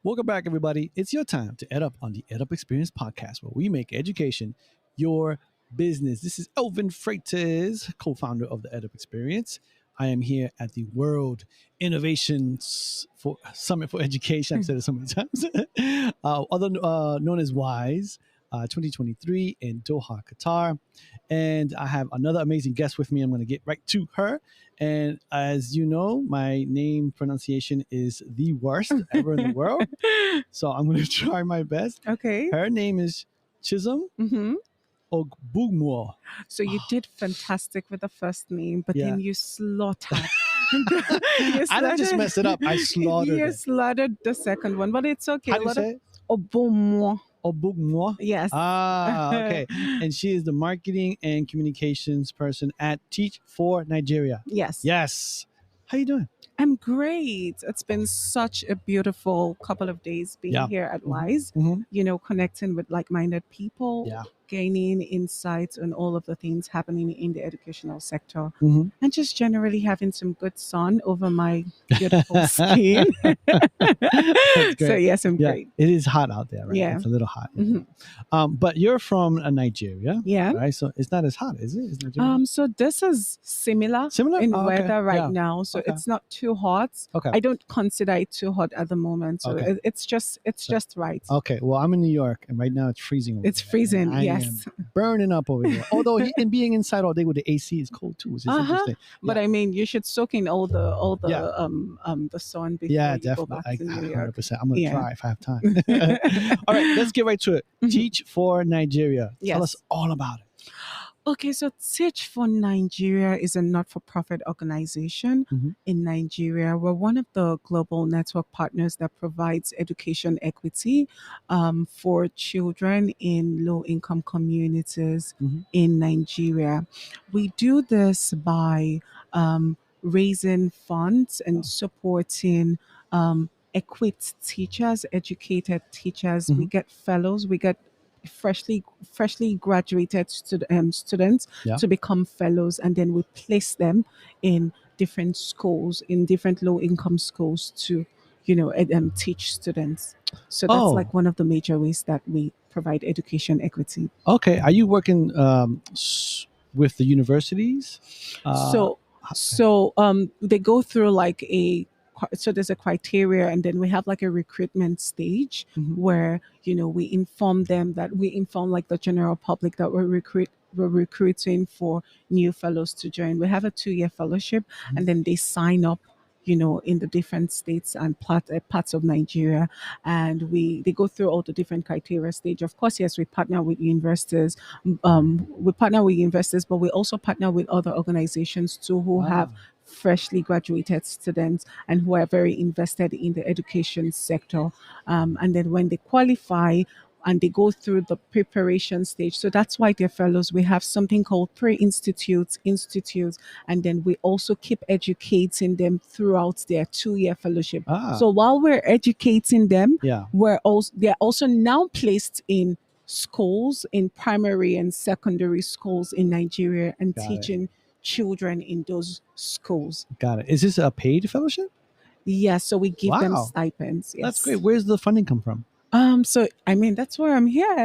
Welcome back, everybody. It's your time to EdUp on the EdUp Experience podcast, where we make education your business. This is Elvin Freitas, co-founder of the EdUp Experience. I am here at the World Innovations for Summit for Education. I've said it so many times. Known as WISE 2023 in Doha, Qatar. And I have another amazing guest with me. I'm going to get right to her. And as you know, my name pronunciation is the worst ever in the world. So I'm going to try my best. Okay. Her name is Chisom Mm-hmm. Ogbummuo. So you did fantastic with the first name, but Yeah. then you slaughtered. I didn't just mess it up. I slaughtered You it. slaughtered the second one, but it's okay. How do you say it? Ogbummuo. Ogbummuo? Yes. Okay. And she is the marketing and communications person at Teach for Nigeria. Yes. Yes. How you doing? I'm great. It's been such a beautiful couple of days being Yeah. here at WISE, Mm-hmm. connecting with like-minded people, Yeah. gaining insights on all of the things happening in the educational sector, Mm-hmm. and just generally having some good sun over my beautiful skin. So yes, I'm Yeah, great. it is hot out there, right? Yeah. It's a little hot. Mhm. But you're from Nigeria, Yeah. right? So it's not as hot, is it? Is Nigeria? So this is similar Similar? in Oh, okay. weather right Yeah. now. So Okay. it's not too hot. Okay. I don't consider it too hot at the moment. So Okay. it's just right. Okay. Well, I'm in New York, and right now it's freezing. Over It's there, freezing, and I yes. am burning up over here. Although and being inside all day with the AC is cold too, which is interesting. But Yeah. I mean, you should soak in all the Yeah. the sun before Yeah, you go definitely. back to New York. 100%. I'm gonna Yeah. try if I have time. All right, let's get right to it. Mhm. Teach for Nigeria. Tell us Yes. all about it. Okay, so Teach for Nigeria is a not-for-profit organization Mhm. in Nigeria. We're one of the global network partners that provides education equity for children in low-income communities Mhm. in Nigeria. We do this by raising funds and supporting equipped teachers, educated teachers. We Mhm. get fellows, we get freshly graduated students Yeah. to become fellows, and then we place them in different schools, in different low income schools to teach students. So that's Oh. like one of the major ways that we provide education equity. Okay. Are you working with the universities? So they go through like so there's a criteria, and then we have like a recruitment stage Mhm. where we inform like the general public that we're recruiting for new fellows to join. We have a 2-year fellowship, Mhm. and then they sign up in the different states and parts of Nigeria, and they go through all the different criteria stage. Of course, yes, we partner with universities. But we also partner with other organizations too who have Ah. freshly graduated students and who are very invested in the education sector. And then when they qualify and they go through the preparation stage, so that's why they're fellows. We have something called pre-institutes, institutes, and then we also keep educating them throughout their 2-year fellowship. Ah. So while we're educating them, Yeah. they're also now placed in schools, in primary and secondary schools in Nigeria, and Got it. teaching children in those schools. Got it. Is this a paid fellowship? Yes, so we give them Wow. stipends. Yes. That's great. Where's the funding come from? So I mean that's where I'm here,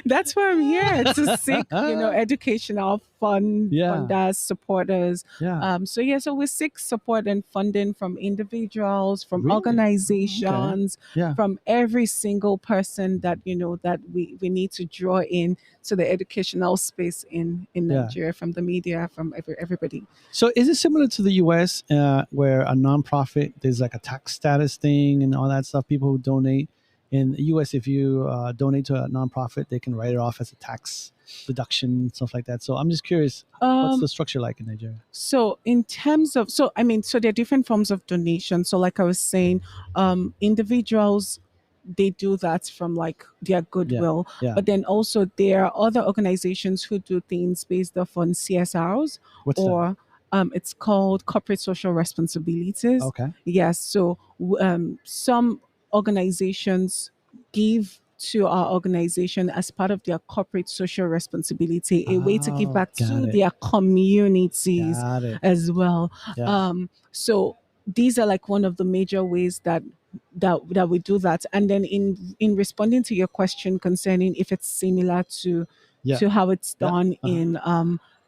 that's where I'm here to seek, educational Yeah. funders, supporters. Yeah. So we seek support and funding from individuals, from Really? organizations, Yeah. from every single person that that we need to draw in to the educational space in Yeah. Nigeria, from the media, from everybody. So is it similar to the US where a nonprofit, there's like a tax status thing and all that stuff? People who donate in the US, if you donate to a nonprofit, they can write it off as a tax deduction, stuff like that. So I'm just curious, what's the structure like in Nigeria? So in terms of, so there are different forms of donation. So like I was saying, individuals, they do that from like their goodwill. Yeah. But then also there are other organizations who do things based off on CSRs, What's that? or it's called corporate social responsibilities. Okay. Yes. So some organizations give to our organization as part of their corporate social responsibility, a way to give Oh, back got to it. their communities Got it. as well. Yeah. So these are like one of the major ways that we do that. And then in responding to your question concerning if it's similar Yeah. to how it's Yeah. done in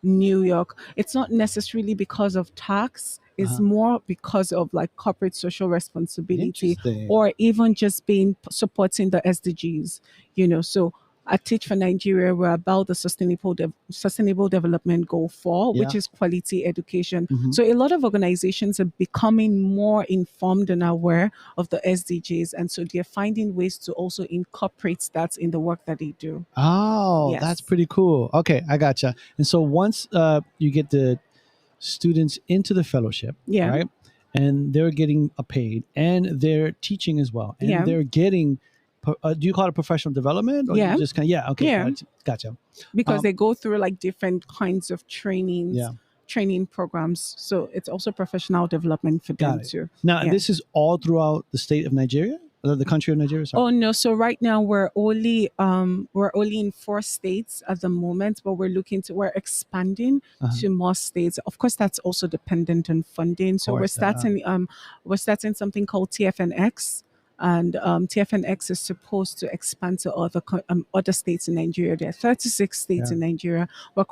New York, it's not necessarily because of tax. It's more because of like corporate social responsibility, Interesting. or even just being supporting the SDGs. So at Teach for Nigeria, we're about the sustainable development goal 4, which Yeah. is quality education. Mhm. So a lot of organizations are becoming more informed and aware of the SDGs, and so they're finding ways to also incorporate that in the work that they do. Oh, that's Yes. pretty cool. Okay, I gotcha. And so once you get the students into the fellowship, Yeah. right, and they're getting paid, and they're teaching as well, and Yeah. they're getting, do you call it professional development, or you Yeah. just kind of, yeah, okay, Yeah. gotcha. Because Um, they go through like different kinds of yeah, training programs. So it's also professional development for them got it. too. Now, Yeah. this is all throughout the state of Nigeria, the country of Nigeria. Sorry. Oh no, so right now we're only in 4 states at the moment, but we're expanding Uh-huh. to more states. Of course, that's also dependent on funding. Of So we're course. starting something called TFNX, and TFNX is supposed to expand to other states in Nigeria. There are 36 states Yeah. in Nigeria. We've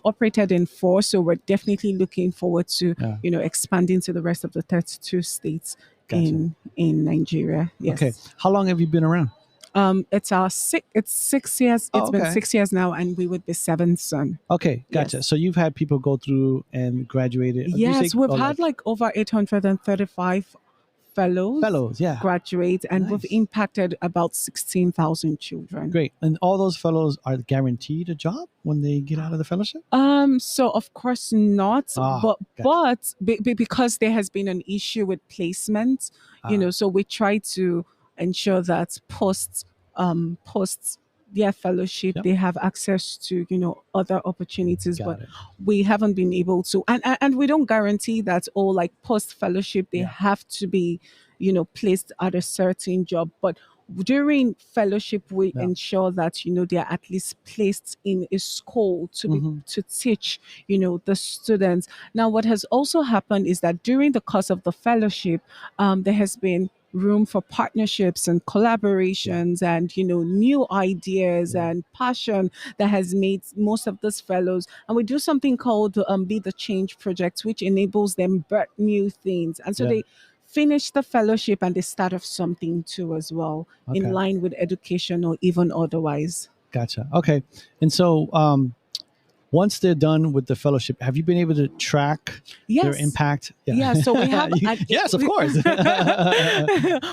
operated in 4, so we're definitely looking forward to Yeah. expanding to the rest of the 32 states Gotcha. in Nigeria. Okay. Yes. How long have you been around? It's 6 years. Oh, It's been okay. 6 years now, and we would be seventh son. Okay, gotcha. Yes. So you've had people go through and graduated. Do you say Yes, we've had like like over 835 fellows fellows? Yeah. graduate, and we've Nice. impacted about 16,000 children. Great. And all those fellows are guaranteed a job when they get out of the fellowship? So of course not, Ah, gotcha. but because there has been an issue with placement, Ah, so we try to ensure that post their fellowship yep. they have access to other opportunities, but Got it. we haven't been able to, and we don't guarantee that, or like post fellowship they Yeah. have to be placed at a certain job, but during fellowship we Yeah. ensure that they are at least placed in a school Hmm. to teach the students. Now what has also happened is that during the course of the fellowship, there has been room for partnerships and Yeah. collaborations and new ideas Yeah. and passion that has made most of these fellows. And we do something called Be the Change project, which enables them birth new things, and so Yeah. they finish the fellowship and they start off something too as well, in Okay. line with education or even otherwise. Gotcha. Okay. And so once they're done with the fellowship, have you been able to track their Yes. impact? Yeah, so we have Yes, of course.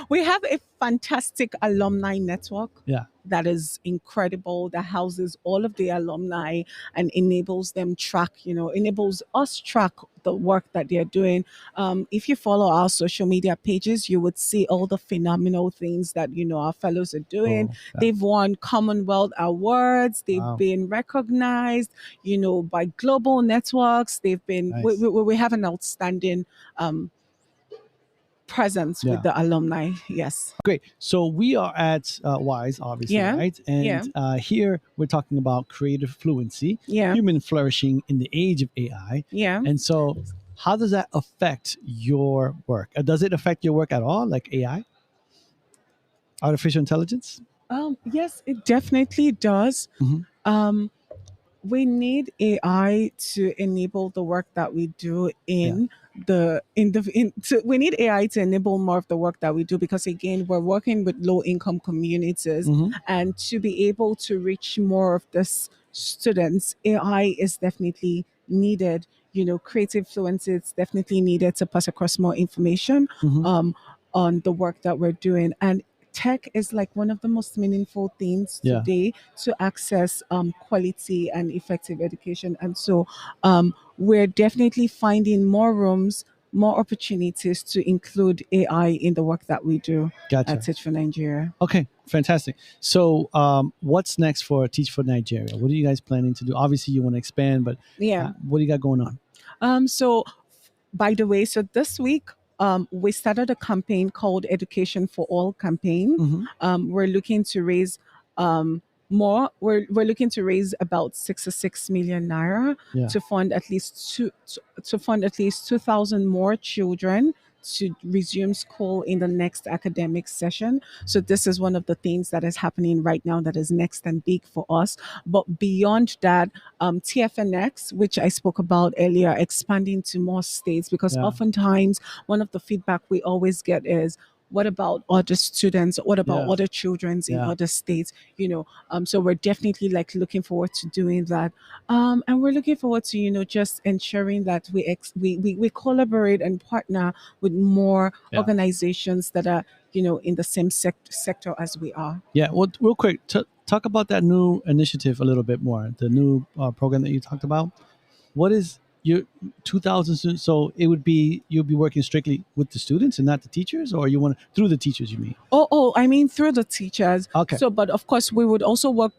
we have a fantastic alumni network Yeah. that is incredible, that houses all of the alumni and enables us track the work that they're doing. If you follow our social media pages, you would see all the phenomenal things that our fellows are doing. Cool. Yeah. They've won Commonwealth awards. They've Wow. been recognized, by global networks. They've been Nice. we have an outstanding presence Yeah. with the alumni. Yes. Great. So we are at WISE, obviously, Yeah. right? Yeah. And here we're talking about creative fluency, Yeah. human flourishing in the age of AI. Yeah. And so, how does that affect your work? Does it affect your work at all, like AI, artificial intelligence? Yes, it definitely does. Hmm. We need AI to enable the work that we do Yeah. we need AI to enable more of the work that we do, because again we're working with low income communities, Hmm. and to be able to reach more of this students, AI is definitely needed. Creative fluency is definitely needed to pass across more information Hmm. um on the work that we're doing. And tech is like one of the most meaningful things Yeah. today to access quality and effective education. And so we're definitely finding more rooms, more opportunities to include AI in the work that we do at Gotcha. Teach for Nigeria. Okay, fantastic. So, what's next for Teach for Nigeria? What are you guys planning to do? Obviously, you want to expand, but Yeah. what do you got going on? So, by the way, so this week we started a campaign called Education for All campaign. Hmm. We're looking to raise more. We're looking to raise about 66 million naira Yeah. to fund at least to fund at least 2,000 more children to resume school in the next academic session. So this is one of the things that is happening right now that is next and big for us. But beyond that, TFNX, which I spoke about earlier, expanding to more states, because Yeah. oftentimes one of the feedback we always get is, what about other students? What about Yeah. other children's in Yeah. other states? So we're definitely like looking forward to doing that. And we're looking forward to, just ensuring that we collaborate and partner with more Yeah. organizations that are, in the same sector as we are. Yeah. Well, real quick, talk about that new initiative a little bit more. The new program that you talked about. What is your 2,000 students? So it would be you'll be working strictly with the students and not the teachers, or you want through the teachers? You mean? I mean through the teachers. Okay. So, but of course, we would also work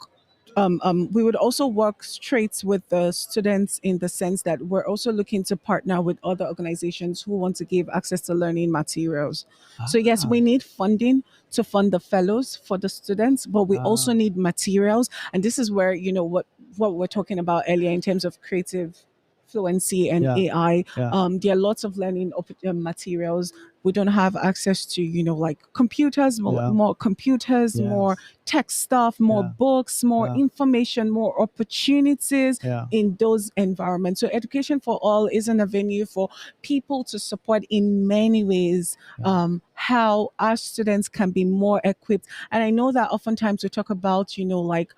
straight with the students in the sense that we're also looking to partner with other organizations who want to give access to learning materials. So yes, Ah. we need funding to fund the fellows for the students, but we also Ah. need materials. And this is where, what we're talking about earlier in terms of creative fluency and Yeah. AI. Yeah. There are lots of learning materials. We don't have access to, like computers, Yeah. more computers, more Yes. tech stuff, more Yeah. books, more Yeah. information, more opportunities Yeah. in those environments. So Education for All isn't a venue for people to support in many ways Yeah. how our students can be more equipped. And I know that oftentimes we talk about, like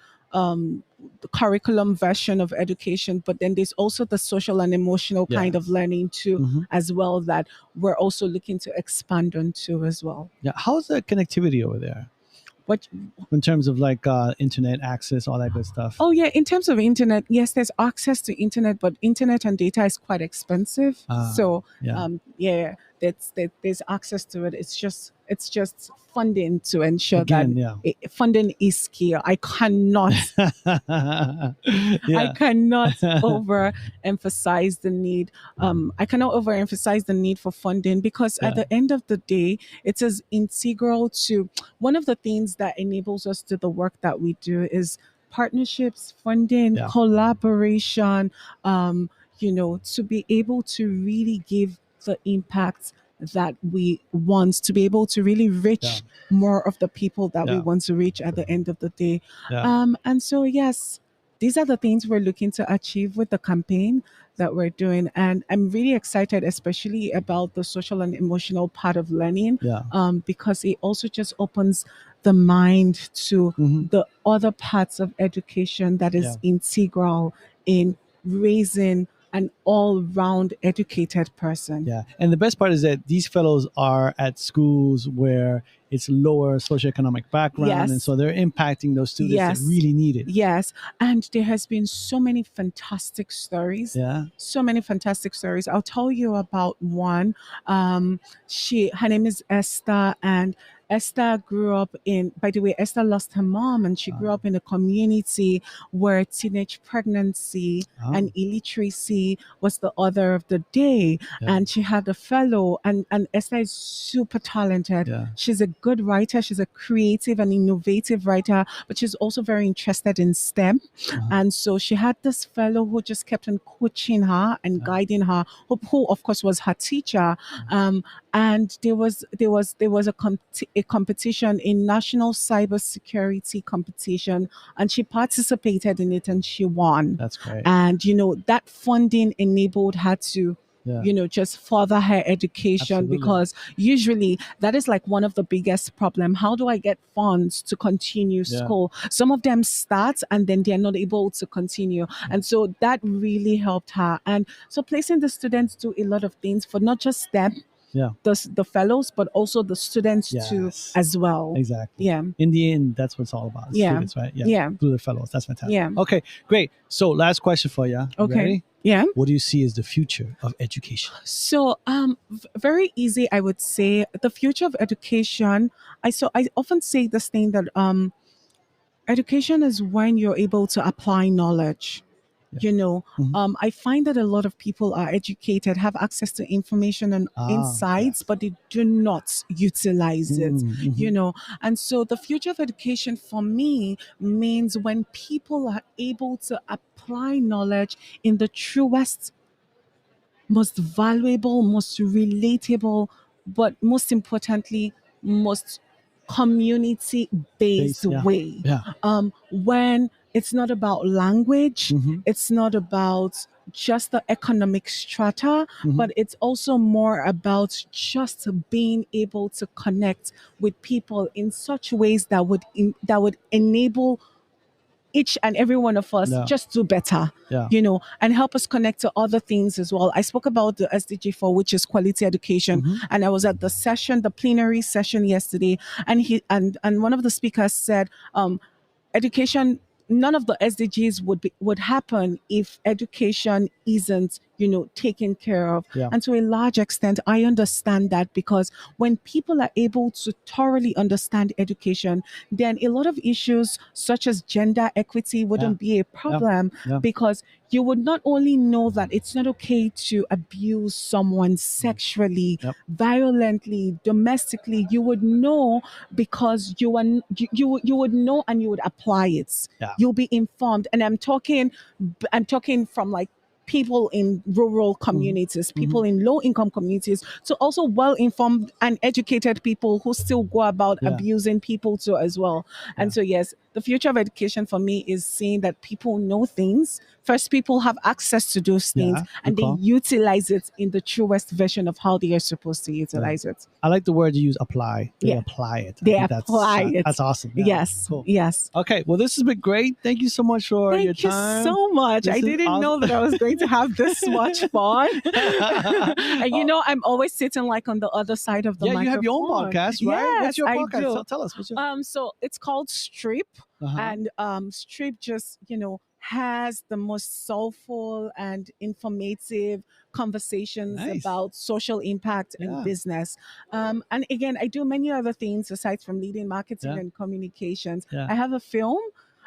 the curriculum version of education, but then there's also the social and emotional kind of Yes. learning too, Hmm. as well, that we're also looking to expand on too as well. Yeah. How's the connectivity over there But in terms of like internet access, all that good stuff? Oh yeah, in terms of internet, yes, there's access to internet, but internet and data is quite expensive. So Yeah. yeah, there's access to it. It's just funding to ensure that Again, yeah. funding is key. I Yeah. cannot overemphasize the need. I cannot overemphasize the need for funding, because at Yeah. the end of the day, it is integral to one of the things that enables us to the work that we do is partnerships, funding, Yeah. collaboration. To be able to really give the impact that we want, to be able to really Yeah. reach more of the people that we Yeah. want to reach at the end of the day. Yeah. And so, yes, these are the things we're looking to achieve with the campaign that we're doing. And I'm really excited, especially about the social and emotional part of learning, Yeah. because it also just opens the mind to Hmm. the other parts of education that Yeah. is integral in raising an all round educated person. Yeah. And the best part is that these fellows are at schools where it's lower socioeconomic background. And Yes. so they're impacting those students that Yes. really need it. Yes. And there has been so many fantastic stories. Yeah. So many fantastic stories. I'll tell you about one. Her name is Esther, and Esther grew up in, by the way, Esther lost her mom, and she grew up in a community where teenage pregnancy Oh, and illiteracy was the order of the day. yeah. And she had a fellow, and Esther is super talented. Yeah. She's a good writer. She's a creative and innovative writer, but she's also very interested in STEM. And so she had this fellow who just kept on coaching her and guiding her, who of course was her teacher. And there was a competition, in national cybersecurity competition, and she participated in it and she won. That's great. And that funding enabled her to Yeah. just further her education, Absolutely. because usually that is like one of the biggest problem. How do I get funds to continue Yeah. school? Some of them start and then they're not able to continue. And so that really helped her. And so placing the students do a lot of things for not just them, Yeah. the fellows, but also the students too Yes. as well. Exactly. Yeah. In the end, that's what it's all about. Yeah. Students, right? Yeah. Through the fellows. That's fantastic. Yeah. Okay, great. So last question for you. Okay. Ready? Yeah. What do you see as the future of education? So, very easy, I would say. The future of education. I often say this thing that education is when you're able to apply knowledge. Yeah. You know, Mhm. I find that a lot of people are educated, have access to information and insights, Yes. but they do not utilize it. You Mhm. know, and so the future of education for me means when people are able to apply knowledge in the truest, most valuable, most relatable, but most importantly, most community based Base. Yeah. way. Yeah. When it's not about language, Mhm. it's not about just the economic strata, Mhm. but it's also more about just being able to connect with people in such ways that that would enable each and every one of us Yeah. just do better, Yeah. and help us connect to other things as well. I spoke about the SDG 4, which is quality education, Mhm. and I was at the session, the plenary session yesterday, and and one of the speakers said, education, none of the SDGs would happen if education isn't, taken care of. Yeah. And to a large extent, I understand that, because when people are able to thoroughly understand education, then a lot of issues such as gender equity Yeah. wouldn't be a Yeah. problem, Yeah. because you would not only know that it's not okay to abuse someone sexually, Yep. violently, domestically, you would know, because you would know and you would apply it. Yeah. You'll be informed, and I'm talking from like people in rural Mhm. communities, people Mhm. in low income communities, to also well informed and educated people who still go about Yeah. abusing people too as well. Yeah. And so yes, the future of education for me is seeing that people know things. First, people have access to those things Yeah. Good and they call. utilize it in the truest version of how they are supposed to Yeah. utilize it. I like the word you use, apply. They Yeah, apply it. I they think apply that's it. awesome. Yeah. Yes, Cool. yes. Okay. Well, this has been great. Thank you so much for your Thank you time. so much. I This is didn't awesome. know that I was going to have this much fun. And I'm always sitting like on the other side of the Yeah, you have your own microphone. podcast, right? What's Yes, your I podcast? do. Tell us. What's your? So it's called Strip, Uh-huh. and Strip just has the most soulful and informative conversations Nice. about social impact and Yeah. business. And again, I do many other things aside from leading marketing Yeah. and communications. Yeah. I have a film.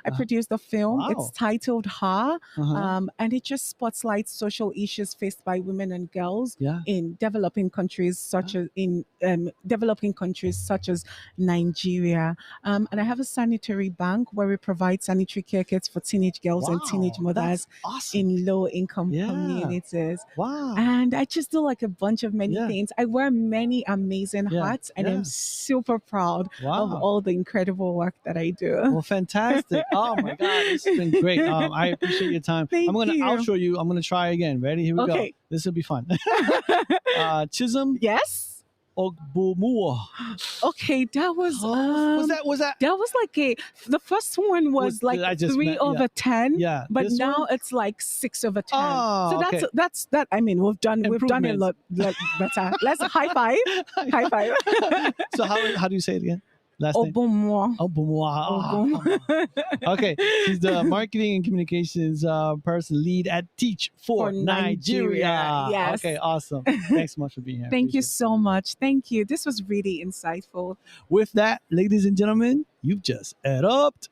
I Uh-huh. produced a film. It's Wow. titled Ha, Uh-huh. and it just spotlights social issues faced by women and girls Yeah. in developing countries, Yeah. such as Nigeria. And I have a sanitary bank where we provide sanitary care kits for teenage girls and teenage Wow. That's mothers awesome. in low income Yeah. communities. Wow. And I just do like a bunch of many Yeah. things. I wear many amazing Yeah. hats, and I'm Yeah. super proud of Wow. all the incredible work that I do. Well, fantastic. Oh my God, this has been great. I appreciate your time. I'm Thank gonna you. outro you. I'm gonna try again. Ready? Here we go. Okay. This will be fun. Chisom Yes. Ogbummuo. Okay, that was Was that? that was like the first one was like I just 3 meant, over 10, yeah. but This now one? it's like 6 over 10. Oh, So okay. that's that. I mean, we've done a lot better. Let's high five. High five. So how do you say it again? Last name? Ogbummuo. Ogbummuo. Obum. Okay, she's the marketing and communications person lead at Teach for For Nigeria. Nigeria, yes. Okay, awesome. Thanks so much for being here. Thank you Appreciate so much. Thank you. This was really insightful. it. With that, ladies and gentlemen, you've just EdUped.